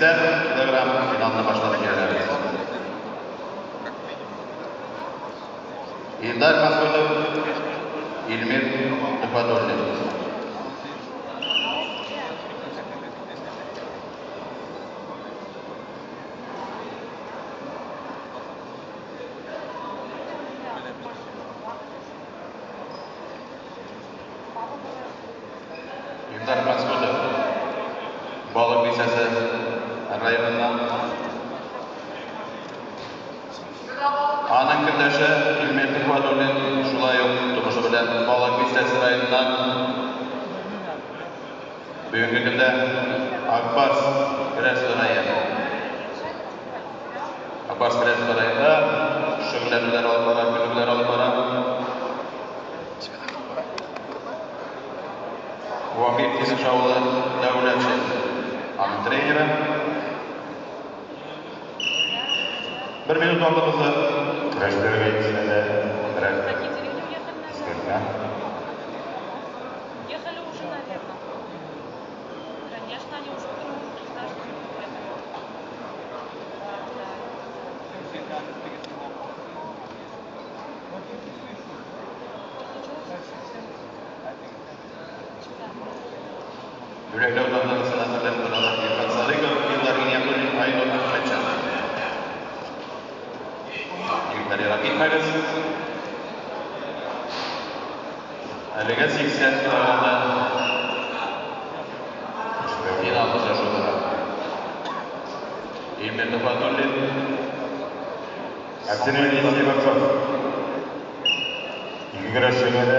80 килограмм финалына башлап келеміз. Илдар Масудов, Илмир Тупадуллин. Илдар Масудов, Балық Бисасы районынан. Аның күндәше Илмир Тупадуллин, шулай ук тумышы белән Балық Бисасы районынан. Бүгенге көндә Акбарс Грәсве районы. Акбарс Грәсве районында шөгыльләнүләр алып бара, күнегүләр алып бара. Вахит Кисешауылы Дәүләтшин, аның тренеры. 1 минут вакытыбызды көрәштерге исенә берәр искәртә. Ехали уже, наверное. Конечно, они уже Yürekli olanların sanatçıları olarak Yılmaz Sarıgül, Yıllar Ginyapur'un Aydın Ahmetcan. Yılları rakipmeniz. Әлігі 80 тұрағында финалды жашуыдыра. Илмир Тупадуллин. Әптенен Есебақов. Екі күрес жеңеді.